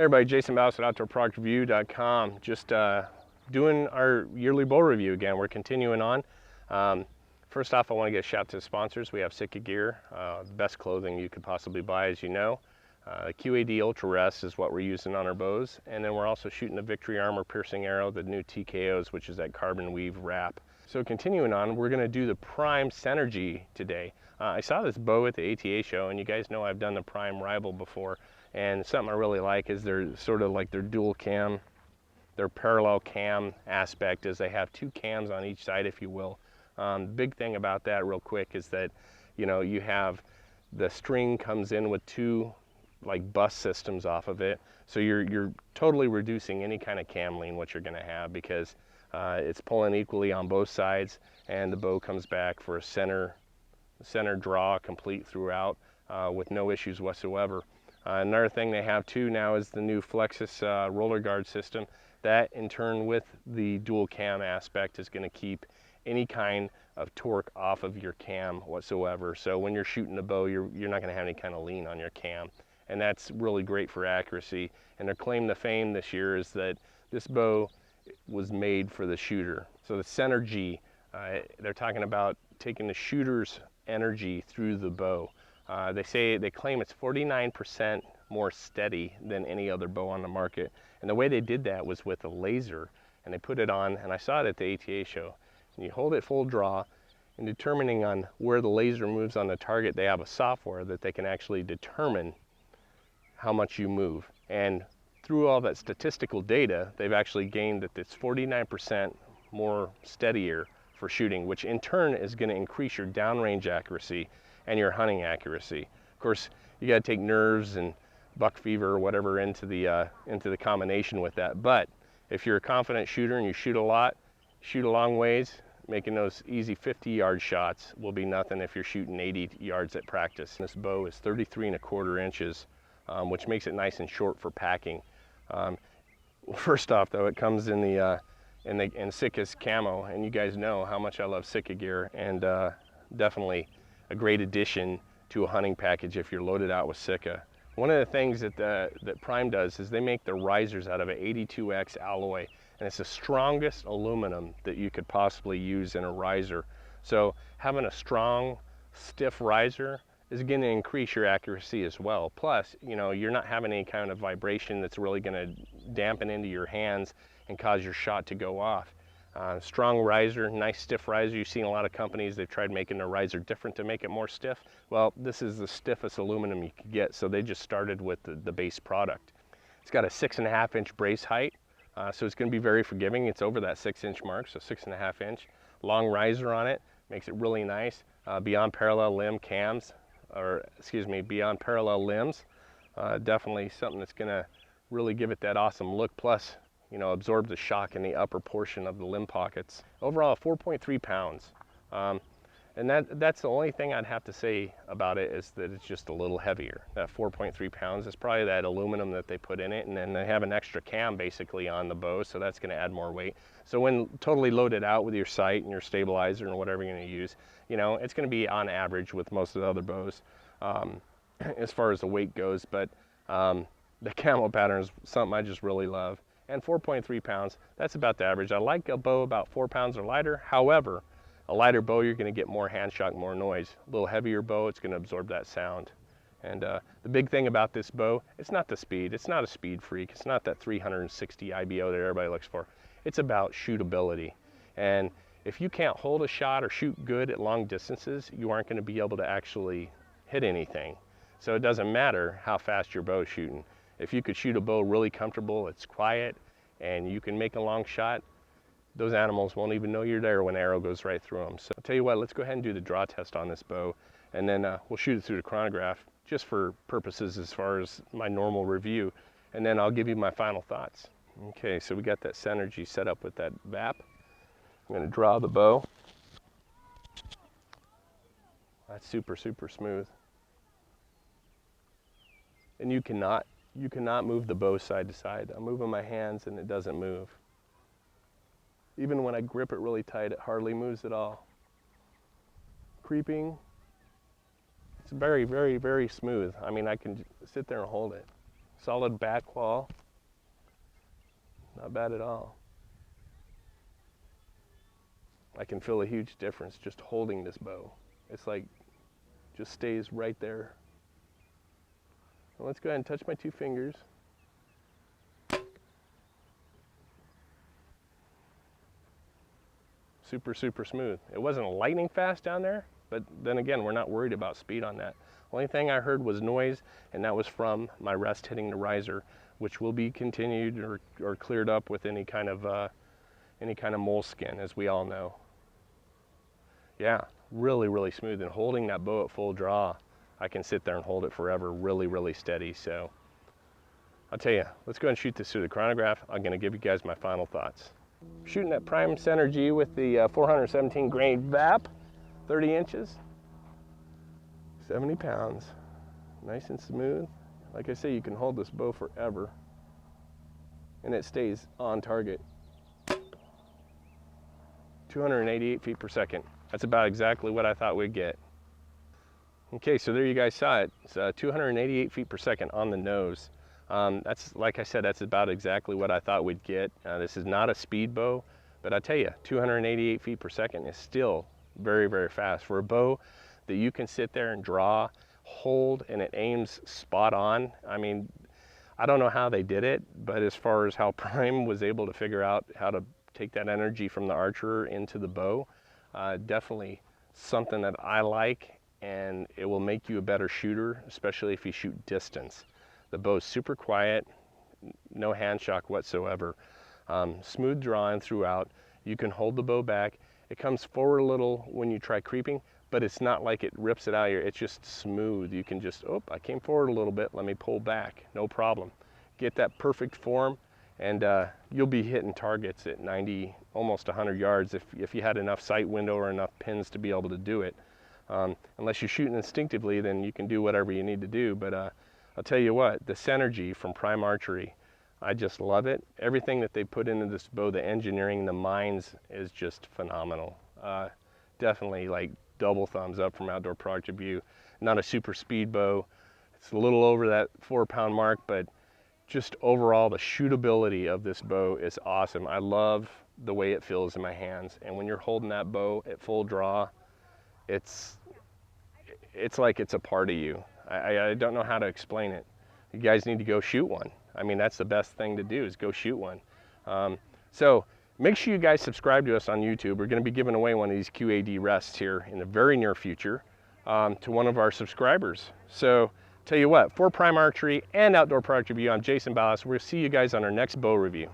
Hey everybody, Jason Bass at OutdoorProductReview.com. Just doing our yearly bow review again. We're continuing on. First off, I want to get a shout out to the sponsors. We have Sitka Gear, the best clothing you could possibly buy, as you know. QAD Ultra Rest is what we're using on our bows. And then we're also shooting the Victory Armor Piercing Arrow, the new TKOs, which is that carbon weave wrap. So continuing on, we're going to do the Prime Centergy today. I saw this bow at the ATA show, and you guys know I've done the Prime Rival before. And something I really like is they're sort of like their dual cam, their parallel cam aspect is they have two cams on each side, if you will. Big thing about that real quick is that, you know, you have the string comes in with two like bus systems off of it. So you're totally reducing any kind of cam lean, what you're gonna have, because it's pulling equally on both sides, and the bow comes back for a center draw complete throughout with no issues whatsoever. Another thing they have too now is the new Flexus roller guard system. That in turn with the dual cam aspect is going to keep any kind of torque off of your cam whatsoever. So when you're shooting a bow, you're not going to have any kind of lean on your cam. And that's really great for accuracy. And their claim to fame this year is that this bow was made for the shooter. So the Centergy, they're talking about taking the shooter's energy through the bow. They claim it's 49% more steady than any other bow on the market. And the way they did that was with a laser, and they put it on, and I saw it at the ATA show. And you hold it full draw, and determining on where the laser moves on the target, they have a software that they can actually determine how much you move. And through all that statistical data, they've actually gained that it's 49% more steadier for shooting, which in turn is going to increase your downrange accuracy and your hunting accuracy. Of course, you got to take nerves and buck fever or whatever into the combination with that. But if you're a confident shooter and you shoot a lot, shoot a long ways, making those easy 50-yard shots will be nothing if you're shooting 80 yards at practice. This bow is 33¼ inches, which makes it nice and short for packing. First off, though, it comes in Sitka's camo, and you guys know how much I love Sitka gear, and definitely a great addition to a hunting package if you're loaded out with Sitka. One of the things that Prime does is they make the risers out of an 82X alloy, and it's the strongest aluminum that you could possibly use in a riser. So having a strong, stiff riser is going to increase your accuracy as well. Plus, you know, you're not having any kind of vibration that's really going to dampen into your hands and cause your shot to go off. Strong riser, nice stiff riser. You've seen a lot of companies, they've tried making their riser different to make it more stiff. Well, this is the stiffest aluminum you could get, so they just started with the base product. It's got a 6.5 inch brace height, so it's going to be very forgiving. It's over that 6 inch mark, so 6.5 inch. Long riser on it, makes it really nice. Beyond parallel limb cams, or excuse me, beyond parallel limbs. Definitely something that's going to really give it that awesome look. Plus, you know, absorb the shock in the upper portion of the limb pockets. Overall, 4.3 pounds. And that's the only thing I'd have to say about it, is that it's just a little heavier. That 4.3 pounds is probably that aluminum that they put in it, and then they have an extra cam basically on the bow, so that's gonna add more weight. So when totally loaded out with your sight and your stabilizer and whatever you're gonna use, you know, it's gonna be on average with most of the other bows as far as the weight goes, but the camo pattern is something I just really love. And 4.3 pounds, that's about the average. I like a bow about 4 pounds or lighter. However, a lighter bow, you're gonna get more hand shock, more noise. A little heavier bow, it's gonna absorb that sound. And the big thing about this bow, it's not the speed. It's not a speed freak. It's not that 360 IBO that everybody looks for. It's about shootability. And if you can't hold a shot or shoot good at long distances, you aren't gonna be able to actually hit anything. So it doesn't matter how fast your bow is shooting. If you could shoot a bow really comfortable, it's quiet, and you can make a long shot, those animals won't even know you're there when an arrow goes right through them. So I'll tell you what, let's go ahead and do the draw test on this bow, and then we'll shoot it through the chronograph just for purposes as far as my normal review, and then I'll give you my final thoughts. Okay, so we got that Centergy set up with that VAP. I'm gonna draw the bow. That's super, super smooth. And you cannot move the bow side to side. I'm moving my hands and it doesn't move. Even when I grip it really tight, it hardly moves at all. Creeping, it's very, very, very smooth. I mean, I can sit there and hold it. Solid back wall. Not bad at all. I can feel a huge difference just holding this bow. It's like, just stays right there. So let's go ahead and touch my 2 fingers. Super, super smooth. It wasn't lightning fast down there, but then again, we're not worried about speed on that. Only thing I heard was noise, and that was from my rest hitting the riser, which will be continued or cleared up with any kind of moleskin, as we all know. Yeah, really, really smooth. And holding that bow at full draw, I can sit there and hold it forever, really, really steady. So I'll tell you, let's go ahead and shoot this through the chronograph. I'm gonna give you guys my final thoughts. Shooting that Prime Centergy with the 417 grain VAP, 30 inches, 70 pounds, nice and smooth. Like I say, you can hold this bow forever, and it stays on target. 288 feet per second. That's about exactly what I thought we'd get. Okay, so there you guys saw it. It's 288 feet per second on the nose. That's, like I said, that's about exactly what I thought we'd get. This is not a speed bow, but I tell you, 288 feet per second is still very, very fast. For a bow that you can sit there and draw, hold, and it aims spot on. I mean, I don't know how they did it, but as far as how Prime was able to figure out how to take that energy from the archer into the bow, definitely something that I like, and it will make you a better shooter, especially if you shoot distance. The bow's super quiet, no hand shock whatsoever. Smooth drawing throughout. You can hold the bow back. It comes forward a little when you try creeping, but it's not like it rips it out of here. It's just smooth. You can just, oh, I came forward a little bit, let me pull back, no problem. Get that perfect form, and you'll be hitting targets at 90, almost 100 yards if you had enough sight window or enough pins to be able to do it. Unless you're shooting instinctively, then you can do whatever you need to do, but I'll tell you what, the Centergy from Prime Archery, I just love it. Everything that they put into this bow, the engineering, the minds, is just phenomenal. Definitely like double thumbs up from Outdoor Product Review. Not a super speed bow. It's a little over that 4-pound mark, but just overall the shootability of this bow is awesome. I love the way it feels in my hands. And when you're holding that bow at full draw, it's like it's a part of you. I don't know how to explain it. You guys need to go shoot one. I mean, that's the best thing to do, is go shoot one. So make sure you guys subscribe to us on YouTube. We're gonna be giving away one of these QAD rests here in the very near future to one of our subscribers. So tell you what, for Prime Archery and Outdoor Product Review, I'm Jason Ballas. We'll see you guys on our next bow review.